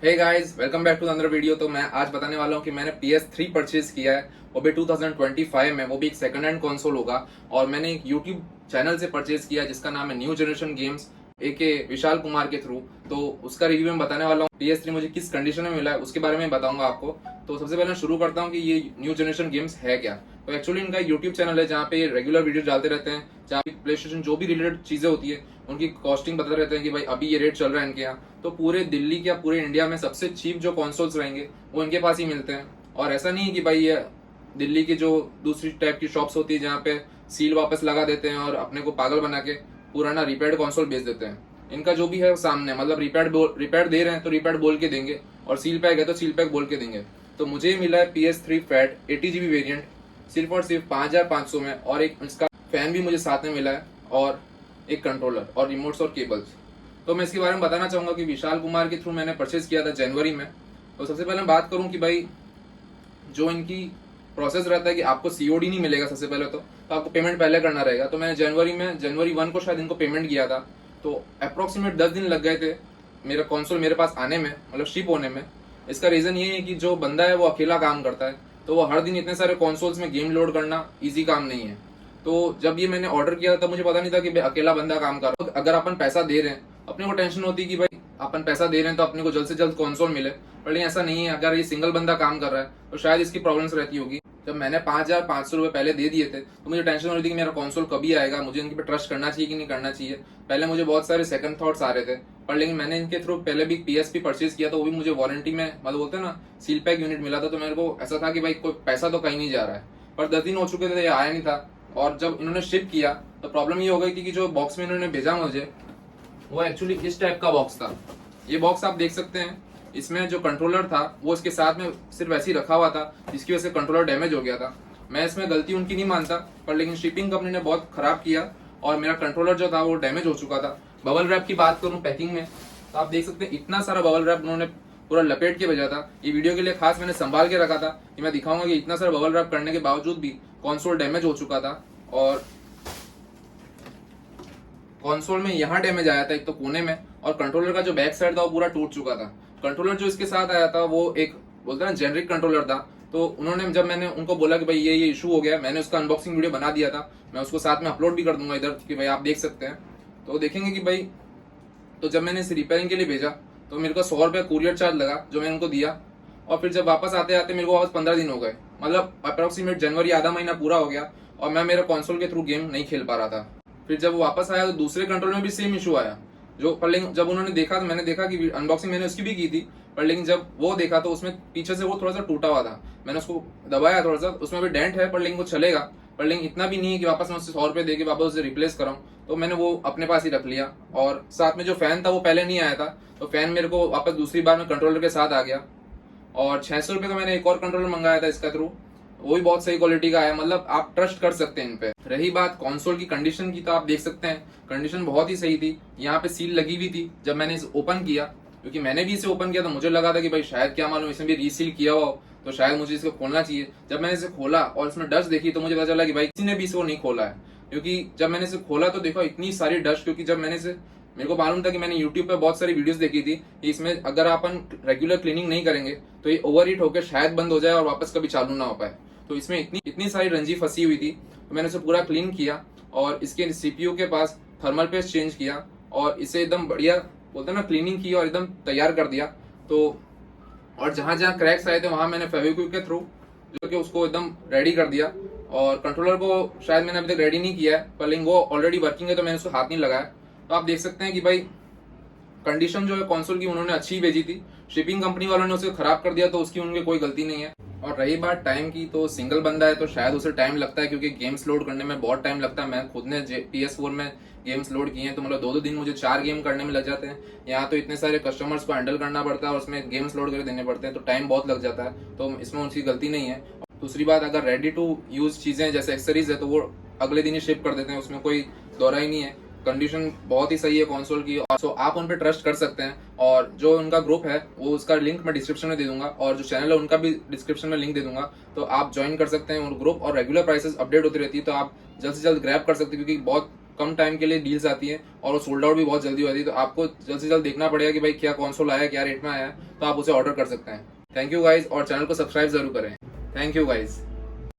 Hey guys, welcome back to another video. तो मैं आज बताने वाला हूँ कि मैंने PS3 परचेज किया है, वो भी 2025 में। वो भी एक सेकंड हैंड कंसोल होगा और मैंने एक यूट्यूब चैनल से परचेज किया जिसका नाम है न्यू जनरेशन गेम्स, के विशाल कुमार के थ्रू। तो उसका रिव्यू मैं बताने वाला हूँ। PS3 मुझे किस कंडीशन में मिला है उसके बारे में बताऊंगा आपको। तो सबसे पहले शुरू करता हूँ कि ये न्यू जनरेशन गेम्स है क्या। तो एक्चुअली इनका यूट्यूब चैनल है जहाँ पे रेगुलर वीडियो डालते रहते हैं, जहाँ पे प्ले स्टेशन जो भी रिलेटेड चीजें होती है उनकी कॉस्टिंग बताते रहते हैं कि भाई अभी ये रेट चल रहा है इनके यहाँ। तो पूरे दिल्ली या पूरे इंडिया में सबसे चीप जो कंसोल्स रहेंगे वो इनके पास ही मिलते हैं। और ऐसा नहीं है कि भाई ये दिल्ली की जो दूसरी टाइप की शॉप्स होती है जहाँ पे सील वापस लगा देते हैं और अपने को पागल बना के पुराना रिपेयर्ड कंसोल बेच देते हैं। इनका जो भी है वो सामने, मतलब रिपेयर्ड दे रहे हैं तो रिपेयर्ड बोल के देंगे, और सील पैक है तो सील पैक बोल के देंगे। तो मुझे मिला है PS3 फैट 80 GB वेरिएंट सिर्फ और सिर्फ 5500 में, और एक इसका फैन भी मुझे साथ में मिला है, और एक कंट्रोलर और रिमोट्स और केबल्स। तो मैं इसके बारे में बताना चाहूंगा कि विशाल कुमार के थ्रू मैंने परचेज किया था जनवरी में। तो सबसे पहले मैं बात करूं कि भाई जो इनकी प्रोसेस रहता है कि आपको सीओडी नहीं मिलेगा सबसे पहले, तो आपको पेमेंट पहले करना रहेगा। तो मैंने जनवरी 1 को शायद इनको पेमेंट किया था। तो अप्रोक्सीमेट 10 दिन लग गए थे मेरा कंसोल मेरे पास आने में, मतलब शिप होने में। इसका रीजन ये है कि जो बंदा है वो अकेला काम करता है, तो वो हर दिन इतने सारे कंसोल्स में गेम लोड करना इजी काम नहीं है। तो जब ये मैंने ऑर्डर किया तब मुझे पता नहीं था कि अकेला बंदा काम कर रहा है। अगर अपन पैसा दे रहे हैं, अपने को टेंशन होती है कि भाई अपन पैसा दे रहे हैं तो अपने को जल्द से जल्द कंसोल मिले, पर लेकिन ऐसा नहीं है। अगर ये सिंगल बंदा काम कर रहा है तो शायद इसकी प्रॉब्लम्स रहती होगी। जब मैंने 5500 रुपए पहले दे दिए थे तो मुझे टेंशन हो रही थी कि मेरा कंसोल कभी आएगा, मुझे इनके पे ट्रस्ट करना चाहिए कि नहीं करना चाहिए। पहले मुझे बहुत सारे सेकंड थॉट्स आ रहे थे, पर लेकिन मैंने इनके थ्रू पहले भी PSP परचेज किया तो वो भी मुझे वारंटी में, मतलब बोलते हैं ना, सील पैक यूनिट मिला था। तो मेरे को ऐसा था कि भाई कोई पैसा तो कहीं नहीं जा रहा है। पर 10 दिन हो चुके थे, ये आया नहीं था। और जब इन्होंने शिप किया तो प्रॉब्लम ये हो गई कि जो बॉक्स में इन्होंने भेजा मुझे वो एक्चुअली इस टाइप का बॉक्स था। ये बॉक्स आप देख सकते हैं, इसमें जो कंट्रोलर था वो इसके साथ में सिर्फ ऐसे ही रखा हुआ था, जिसकी वजह से कंट्रोलर डैमेज हो गया था। मैं इसमें गलती उनकी नहीं मानता, पर लेकिन शिपिंग कंपनी ने बहुत खराब किया और मेरा कंट्रोलर जो था वो डैमेज हो चुका था। बबल रैप की बात करूं पैकिंग में, तो आप देख सकते हैं इतना सारा बबल रैप उन्होंने पूरा लपेट के भेजा था। ये वीडियो के लिए खास मैंने संभाल के रखा था कि मैं दिखाऊंगा कि इतना सारा बबल रैप करने के बावजूद भी कंसोल डैमेज हो चुका था। और कंसोल में यहाँ डैमेज आया था एक तो कोने में, और कंट्रोलर का जो बैक साइड था वो पूरा टूट चुका था। कंट्रोलर जो इसके साथ आया था वो एक, बोलते हैं ना, जेनरिक कंट्रोलर था। तो उन्होंने, जब मैंने उनको बोला कि भाई ये इशू हो गया, मैंने उसका अनबॉक्सिंग वीडियो बना दिया था। मैं उसको साथ में अपलोड भी कर दूंगा इधर कि भाई आप देख सकते हैं, तो देखेंगे कि भाई। तो जब मैंने इसे रिपेयरिंग के लिए भेजा तो मेरे को 100 रुपये कुरियर चार्ज लगा जो मैंने उनको दिया। और फिर जब वापस आते आते मेरे को वापस 15 दिन हो गए, मतलब अप्रोक्सीमेट जनवरी आधा महीना पूरा हो गया, और मैं मेरे कंसोल के थ्रू गेम नहीं खेल पा रहा था। फिर जब वो वापस आया तो दूसरे कंट्रोल में भी सेम इशू आया। जो पर लेकिन जब उन्होंने देखा तो मैंने देखा कि अनबॉक्सिंग मैंने उसकी भी की थी, पर लेकिन जब वो देखा तो उसमें पीछे से वो थोड़ा सा टूटा हुआ था। मैंने उसको दबाया थोड़ा सा, उसमें भी डेंट है, पर लेकिन वो चलेगा, पर लेकिन इतना भी नहीं है कि वापस मैं उससे 100 रुपये दे के वापस उसे रिप्लेस कराऊं। तो मैंने वो अपने पास ही रख लिया। और साथ में जो फैन था वो पहले नहीं आया था, तो फैन मेरे को वापस दूसरी बार में कंट्रोलर के साथ आ गया। और 600 रुपये का मैंने एक और कंट्रोलर मंगाया था इसका थ्रू, वो भी बहुत सही क्वालिटी का है, मतलब आप ट्रस्ट कर सकते हैं इन पे। रही बात कंसोल की कंडीशन की, तो आप देख सकते हैं कंडीशन बहुत ही सही थी। यहाँ पे सील लगी हुई थी जब मैंने इसे ओपन किया, क्योंकि मैंने भी इसे ओपन किया तो मुझे लगा था कि भाई शायद क्या मालूम इसमें भी रीसील किया हो, तो शायद मुझे इसको खोलना चाहिए। जब मैंने इसे खोला और इसमें डस्ट देखी तो मुझे पता चला कि भाई किसी ने भी इसको नहीं खोला है। क्योंकि जब मैंने इसे खोला तो देखो इतनी सारी डस्ट, क्योंकि जब मैंने इसे, मेरे को मालूम था कि मैंने YouTube पे बहुत सारी वीडियोस देखी थी कि इसमें अगर अपन रेगुलर क्लीनिंग नहीं करेंगे तो ये ओवर हीट होकर शायद बंद हो जाए और वापस कभी चालू ना हो पाए। तो इसमें इतनी इतनी सारी रंजी फंसी हुई थी, तो मैंने उसे पूरा क्लीन किया और इसके CPU के पास थर्मल पेस्ट चेंज किया और इसे एकदम बढ़िया, बोलते हैं ना, क्लीनिंग की और एकदम तैयार कर दिया। तो और जहां जहां क्रैक्स आए थे वहां मैंने फेविक्विक के थ्रू जो कि उसको एकदम रेडी कर दिया। और कंट्रोलर को शायद मैंने अभी तक रेडी नहीं किया है, पर लेकिन वो ऑलरेडी वर्किंग है तो मैंने उसको हाथ नहीं लगाया। तो आप देख सकते हैं कि भाई कंडीशन जो है कंसोल की उन्होंने अच्छी भेजी थी, शिपिंग कंपनी वालों ने उसे खराब कर दिया तो उसकी उनकी कोई गलती नहीं है। और रही बात टाइम की, तो सिंगल बंदा है तो शायद उसे टाइम लगता है, क्योंकि गेम्स लोड करने में बहुत टाइम लगता है। मैं खुद ने PS4 में गेम्स लोड किए हैं, तो मतलब 2-2 दिन मुझे 4 गेम करने में लग जाते हैं। यहाँ तो इतने सारे कस्टमर्स को हैंडल करना पड़ता है और उसमें गेम्स लोड करके देने पड़ते हैं, तो टाइम बहुत लग जाता है। तो इसमें उनकी गलती नहीं है। दूसरी बात, अगर रेडी टू यूज चीजें जैसे एक्सेसरीज है तो वो अगले दिन ही शिप कर देते हैं, उसमें कोई दौरा ही नहीं है। कंडीशन बहुत ही सही है कंसोल की, सो आप उन पे ट्रस्ट कर सकते हैं। और जो उनका ग्रुप है वो, उसका लिंक मैं डिस्क्रिप्शन में दे दूंगा, और जो चैनल है उनका भी डिस्क्रिप्शन में लिंक दे दूंगा, तो आप ज्वाइन कर सकते हैं उन ग्रुप। और रेगुलर प्राइसेस अपडेट होती रहती है, तो आप जल्द से जल्द ग्रैब कर सकते हैं, क्योंकि बहुत कम टाइम के लिए डील्स आती है और वो सोल्ड आउट भी बहुत जल्दी होती है। तो आपको जल्द से जल्द देखना पड़ेगा कि भाई क्या कंसोल आया है, क्या रेट में आया है, तो आप उसे ऑर्डर कर सकते हैं। थैंक यू गाइज, और चैनल को सब्सक्राइब जरूर करें। Thank you guys.